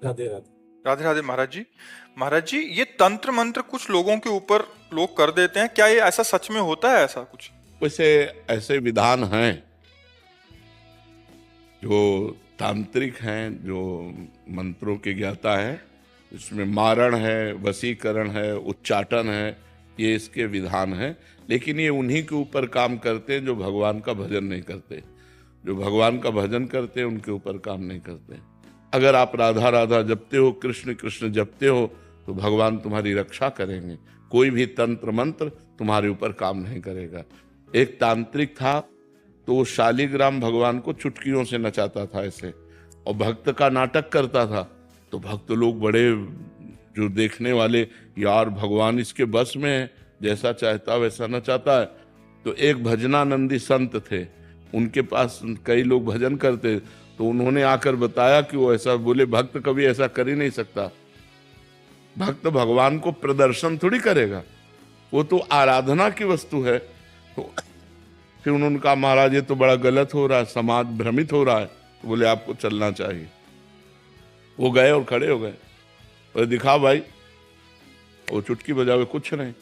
राधे राधे। राधे राधे महाराज जी। महाराज जी, ये तंत्र मंत्र कुछ लोगों के ऊपर लोग कर देते हैं, क्या ये ऐसा सच में होता है ऐसा कुछ? वैसे ऐसे विधान हैं जो तांत्रिक हैं, जो मंत्रों के ज्ञाता हैं, इसमें मारण है, वशीकरण है, उच्चाटन है, ये इसके विधान हैं। लेकिन ये उन्हीं के ऊपर काम करते हैं जो भगवान का भजन नहीं करते। जो भगवान का भजन करते हैं उनके ऊपर काम नहीं करते। अगर आप राधा राधा जपते हो, कृष्ण कृष्ण जपते हो, तो भगवान तुम्हारी रक्षा करेंगे। कोई भी तंत्र मंत्र तुम्हारे ऊपर काम नहीं करेगा। एक तांत्रिक था, तो वो शालिग्राम भगवान को चुटकियों से नचाता था ऐसे, और भक्त का नाटक करता था। तो भक्त लोग बड़े, जो देखने वाले, यार भगवान इसके बस में है, जैसा चाहता वैसा नचाता है। तो एक भजनानंदी संत थे, उनके पास कई लोग भजन करते, तो उन्होंने आकर बताया कि वो ऐसा बोले, भक्त कभी ऐसा कर ही नहीं सकता। भक्त भगवान को प्रदर्शन थोड़ी करेगा, वो तो आराधना की वस्तु है। तो फिर उन्होंने कहा, महाराज ये तो बड़ा गलत हो रहा है, समाज भ्रमित हो रहा है। तो बोले आपको चलना चाहिए। वो गए और खड़े हो गए और दिखा भाई, वो चुटकी बजावे कुछ नहीं।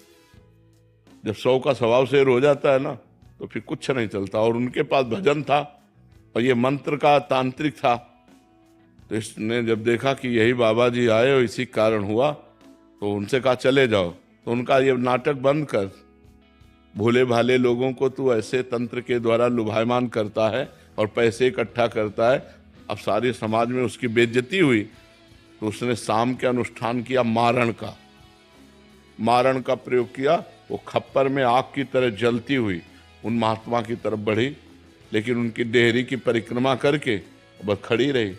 जब 100 का सवाव शेर हो जाता है ना, तो फिर कुछ नहीं चलता। और उनके पास भजन था और ये मंत्र का तांत्रिक था। तो इसने जब देखा कि यही बाबा जी आए और इसी कारण हुआ, तो उनसे कहा चले जाओ। तो उनका ये नाटक बंद कर, भोले भाले लोगों को तू ऐसे तंत्र के द्वारा लुभायमान करता है और पैसे इकट्ठा करता है। अब सारे समाज में उसकी बेइज्जती हुई, तो उसने शाम के अनुष्ठान किया मारण का प्रयोग किया। वो खप्पर में आग की तरह जलती हुई उन महात्मा की तरफ बढ़ी, लेकिन उनकी डेहरी की परिक्रमा करके बस खड़ी रही।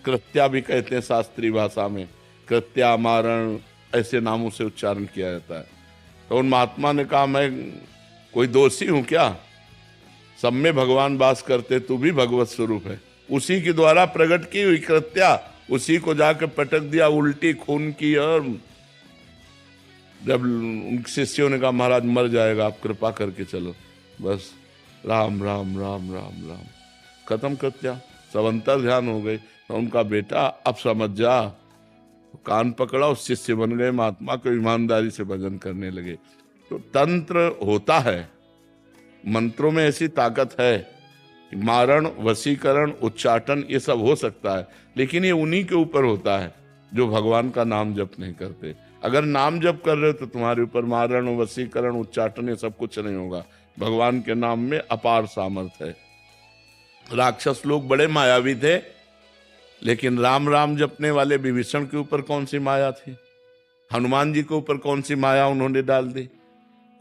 कृत्या भी कहते हैं शास्त्रीय भाषा में, कृत्या, मारण, ऐसे नामों से उच्चारण किया जाता है। तो उन महात्मा ने कहा, मैं कोई दोषी हूं क्या? सब में भगवान वास करते, तू भी भगवत स्वरूप है। उसी के द्वारा प्रकट की हुई कृत्या, उसी को जाकर पटक दिया, उल्टी खून की। और जब उन शिष्यों ने कहा, महाराज मर जाएगा, आप कृपा करके चलो, बस राम राम राम राम राम, खत्म कृत्या। सब अंतर ध्यान हो गए। तो उनका बेटा, अब समझ जा। कान पकड़ा, उस शिष्य बन गए, महात्मा को ईमानदारी से भजन करने लगे। तो तंत्र होता है, मंत्रों में ऐसी ताकत है, मारण, वशीकरण, उच्चाटन, ये सब हो सकता है। लेकिन ये उन्हीं के ऊपर होता है जो भगवान का नाम जप नहीं करते। अगर नाम जप कर रहे हो तो तुम्हारे ऊपर मारण, वशीकरण, उच्चाटन, ये सब कुछ नहीं होगा। भगवान के नाम में अपार सामर्थ्य है। राक्षस लोग बड़े मायावी थे, लेकिन राम राम जपने वाले विभीषण के ऊपर कौन सी माया थी? हनुमान जी के ऊपर कौन सी माया उन्होंने डाल दी?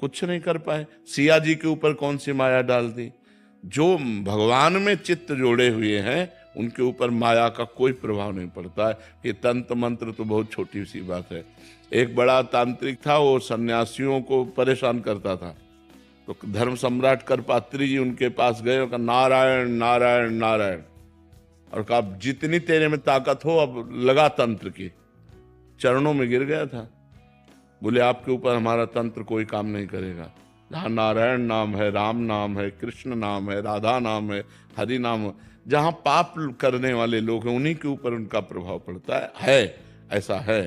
कुछ नहीं कर पाए। सिया जी के ऊपर कौन सी माया डाल दी? जो भगवान में चित्त जोड़े हुए हैं, उनके ऊपर माया का कोई प्रभाव नहीं पड़ता है। ये तंत्र मंत्र तो बहुत छोटी सी बात है। एक बड़ा तांत्रिक था, वो सन्यासियों को परेशान करता था। तो धर्म सम्राट करपात्री जी उनके पास गए और कहा, नारायण नारायण नारायण, और कहा जितनी तेरे में ताकत हो अब लगा तंत्र की। चरणों में गिर गया था। बोले आपके ऊपर हमारा तंत्र कोई काम नहीं करेगा। जहाँ नारायण नाम है, राम नाम है, कृष्ण नाम है, राधा नाम है, हरि नाम है, जहाँ पाप करने वाले लोग हैं उन्हीं के ऊपर उनका प्रभाव पड़ता है। ऐसा है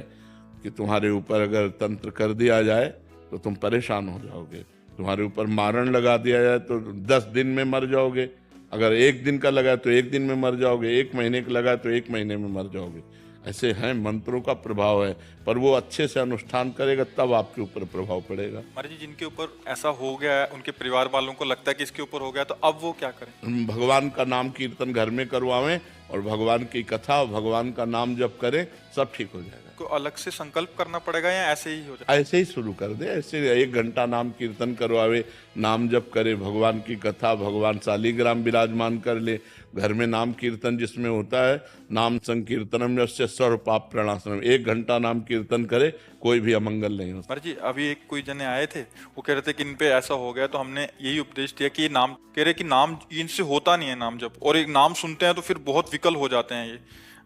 कि तुम्हारे ऊपर अगर तंत्र कर दिया जाए तो तुम परेशान हो जाओगे। तुम्हारे ऊपर मारण लगा दिया जाए तो 10 दिन में मर जाओगे। अगर 1 दिन का लगा तो 1 दिन में मर जाओगे, 1 महीने का लगा तो 1 महीने में मर जाओगे। ऐसे हैं, मंत्रों का प्रभाव है, पर वो अच्छे से अनुष्ठान करेगा तब आपके ऊपर प्रभाव पड़ेगा। महाराज जी, जिनके ऊपर ऐसा हो गया है, उनके परिवार वालों को लगता है कि इसके ऊपर हो गया, तो अब वो क्या करें? भगवान का नाम कीर्तन घर में करवावें और भगवान की कथा, भगवान का नाम जप करें, सब ठीक हो जाएगा। को अलग से संकल्प करना पड़ेगा या ऐसे ही हो जाएगा? ऐसे ही शुरू कर दे। ऐसे 1 घंटा नाम कीर्तन करवावे, नाम जप करे, भगवान की कथा, भगवान शालिग्राम विराजमान कर ले। घर में नाम कीर्तन जिसमें होता है, नाम संकीर्तनम यस्य सर्व पाप प्रणाशनम, 1 घंटा नाम कीर्तन करे, कोई भी अमंगल नहीं होता। महाराज जी, अभी एक कोई जने आए थे, वो कह रहे थे कि इन पे ऐसा हो गया, तो हमने यही उपदेश दिया कि नाम, कह रहे कि नाम इनसे होता नहीं है नाम जप, और एक नाम सुनते हैं तो फिर बहुत विकल हो जाते हैं ये,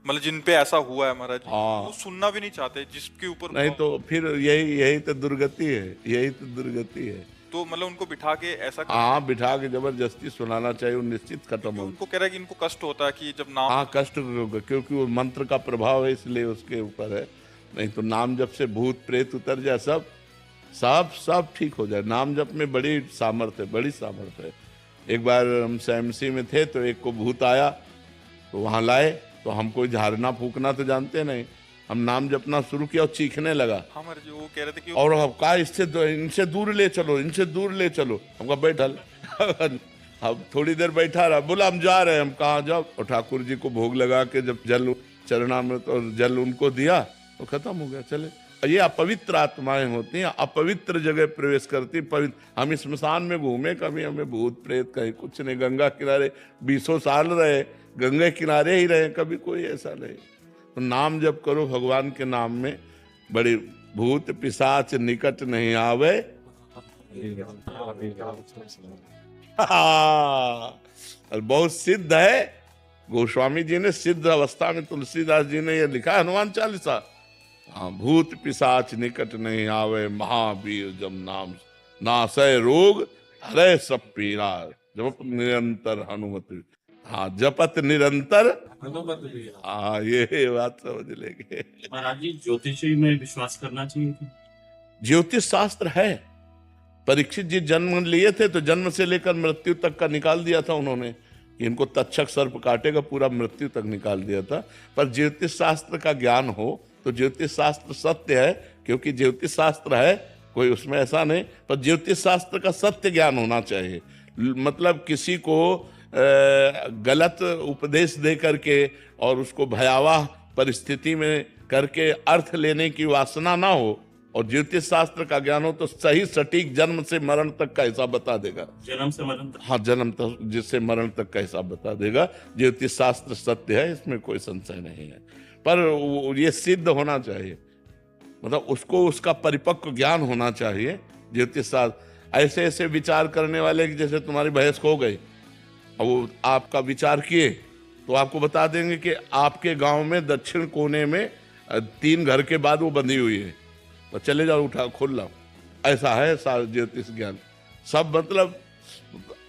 मतलब जिन पे ऐसा हुआ है महाराज, वो सुनना भी नहीं चाहते जिसके ऊपर नहीं तो फिर यही तो दुर्गति है, यही तो दुर्गति है। तो मतलब उनको बिठा के ऐसा हाँ, बिठा के जबरदस्ती सुनाना चाहिए, वो निश्चित खत्म हो। उनको कह रहा है कि इनको कष्ट होता है कि जब नाम हाँ, कष्ट होगा क्योंकि वो मंत्र का प्रभाव है, इसलिए उसके ऊपर है। नहीं तो नाम जप से भूत प्रेत उतर जाए, सब सब सब ठीक हो जाए। नाम जप में बड़ी सामर्थ्य है, बड़ी सामर्थ्य है। एक बार हम एमसी में थे तो एक को भूत आया, तो वहां लाए, तो हम कोई झाड़ना फूकना तो जानते नहीं, हम नाम जपना शुरू किया और चीखने लगा। हमारे जो वो कह रहे थे कि और हम कहा इनसे दूर ले चलो, इनसे दूर ले चलो। हमका बैठल अब थोड़ी देर बैठा रहा, बोला हम जा रहे हैं। हम कहाँ जाओ? और ठाकुर जी को भोग लगा के जब जल चरणामृत और जल उनको दिया तो खत्म हो गया, चले। ये अपवित्र आत्माएं होती हैं, अपवित्र जगह प्रवेश करती। पवित्र हम स्मशान में घूमे, कभी हमें भूत प्रेत कहीं कुछ नहीं। गंगा किनारे 20 साल रहे, गंगा किनारे ही रहे, कभी कोई ऐसा नहीं। तो नाम जप करो भगवान के नाम में, बड़ी भूत पिशाच निकट नहीं आवे। और बहुत सिद्ध है, गोस्वामी जी ने सिद्ध अवस्था में, तुलसीदास जी ने ये लिखा, हनुमान चालीसा। हाँ, भूत पिशाच निकट नहीं आवे, महावीर जब नाम नासय रोग, हरे सब पीरा, जप निरंतर हनुमत। हाँ, जपत निरंतर हनुमत। हाँ, ये बात समझ लेंगे। महाराज जी, ज्योतिषी में विश्वास करना चाहिए? ज्योतिष शास्त्र है। परीक्षित जी जन्म लिए थे तो जन्म से लेकर मृत्यु तक का निकाल दिया था उन्होंने, कि इनको तक्षक सर्प काटेगा, पूरा मृत्यु तक निकाल दिया था। पर ज्योतिष शास्त्र का ज्ञान हो तो ज्योतिष शास्त्र सत्य है, क्योंकि ज्योतिष शास्त्र है, कोई उसमें ऐसा नहीं। पर ज्योतिष शास्त्र का सत्य ज्ञान होना चाहिए। मतलब किसी को गलत उपदेश दे करके और उसको भयावह परिस्थिति में करके अर्थ लेने की वासना ना हो, और ज्योतिष शास्त्र का ज्ञान हो तो सही सटीक जन्म से मरण तक का हिसाब बता देगा। जन्म से मरण तक? हाँ, जन्म तक जिससे मरण तक का हिसाब बता देगा। ज्योतिष शास्त्र सत्य है, इसमें कोई संशय नहीं है। पर ये सिद्ध होना चाहिए, मतलब उसको उसका परिपक्व ज्ञान होना चाहिए। ज्योतिष शास्त्र ऐसे ऐसे विचार करने वाले कि जैसे तुम्हारी भैंस खो गई, और वो आपका विचार किए तो आपको बता देंगे कि आपके गांव में दक्षिण कोने में 3 घर के बाद वो बंधी हुई है, तो चले जाओ, उठा खोल लाओ। ऐसा है ज्योतिष ज्ञान। सब मतलब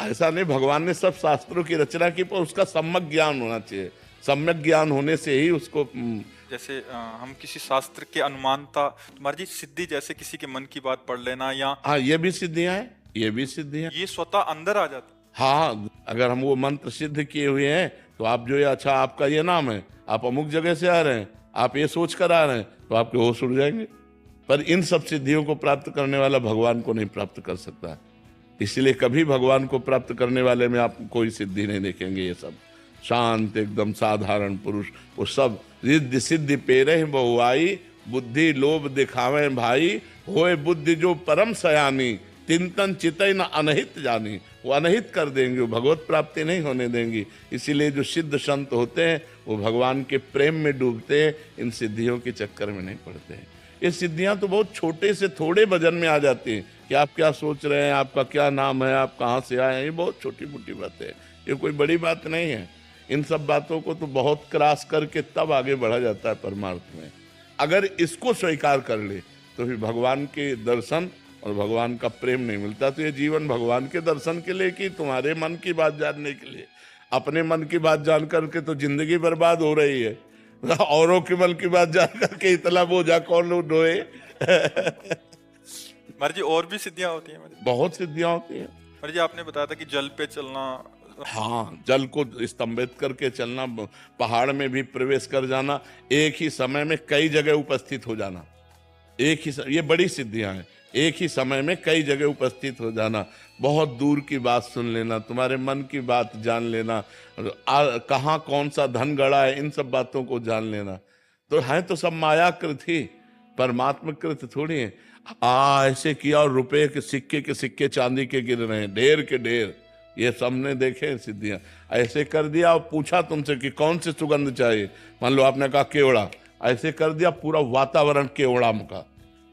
ऐसा नहीं, भगवान ने सब शास्त्रों की रचना की, पर उसका सम्यक ज्ञान होना चाहिए। सम्यक ज्ञान होने से ही उसको जैसे हम किसी शास्त्र के अनुमानता, तुम्हारी जी सिद्धि, जैसे किसी के मन की बात पढ़ लेना, या हाँ, ये भी सिद्धियां हैं, ये भी सिद्धियां। ये स्वतः अंदर आ जाता। हाँ, अगर हम वो मंत्र सिद्ध किए हुए हैं तो आप जो ये, अच्छा आपका ये नाम है, आप अमुक जगह से आ रहे हैं, आप ये सोच कर आ रहे हैं, तो आपके होश उड़ जाएंगे। पर इन सब सिद्धियों को प्राप्त करने वाला भगवान को नहीं प्राप्त कर सकता। इसलिए कभी भगवान को प्राप्त करने वाले में आप कोई सिद्धि नहीं देखेंगे। ये सब शांत एकदम साधारण पुरुष, वो सब रिद्धि सिद्धि पेरे बहुआई, बुद्धि लोभ दिखावे भाई, होए बुद्धि जो परम सयानी, तिंतन चितई न अनहित जानी। वो अनहित कर देंगे, वो भगवत प्राप्ति नहीं होने देंगी। इसीलिए जो सिद्ध संत होते हैं वो भगवान के प्रेम में डूबते हैं, इन सिद्धियों के चक्कर में नहीं पड़ते हैं। ये सिद्धियां तो बहुत छोटे से थोड़े वजन में आ जाती हैं कि आप क्या सोच रहे हैं, आपका क्या नाम है, आप कहाँ से आए हैं, ये बहुत छोटी मोटी बातें हैं, ये कोई बड़ी बात नहीं है। इन सब बातों को तो बहुत क्रॉस करके तब आगे बढ़ा जाता है परमार्थ में। अगर इसको स्वीकार कर ले तो फिर भगवान के दर्शन और भगवान का प्रेम नहीं मिलता। तो ये जीवन भगवान के दर्शन के लिए कि तुम्हारे मन की बात जानने के लिए? अपने मन की बात जान करके तो जिंदगी बर्बाद हो रही है, औरों के मन की बात जान करके इतना बोझा कौन लोग ढोए। महाराज जी, और भी सिद्धियां होती हैं? बहुत सिद्धियां होती हैं। महाराज जी, आपने बताया था कि जल पे चलना। हाँ, जल को स्तंभित करके चलना, पहाड़ में भी प्रवेश कर जाना, एक ही समय में कई जगह उपस्थित हो जाना, ये बड़ी सिद्धियां हैं। एक ही समय में कई जगह उपस्थित हो जाना, बहुत दूर की बात सुन लेना, तुम्हारे मन की बात जान लेना, कहाँ कौन सा धन गड़ा है, इन सब बातों को जान लेना। तो है तो सब मायाकृत ही, परमात्मा कृत थोड़ी है। ऐसे किया और रुपए के सिक्के चांदी के गिर रहे हैं, ढेर के ढेर, ये सबने देखे सिद्धियां। ऐसे कर दिया और पूछा तुमसे कि कौन सी सुगंध चाहिए, मान लो आपने कहा केवड़ा, ऐसे कर दिया पूरा वातावरण केवड़ा का,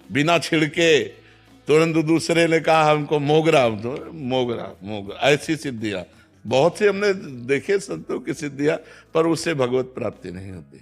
बिना छिड़के। तुरंत दूसरे ने कहा हमको मोगरा, तो मोगरा। ऐसी सिद्धियां बहुत से हमने देखे संतों की सिद्धियां, पर उससे भगवत प्राप्ति नहीं होती।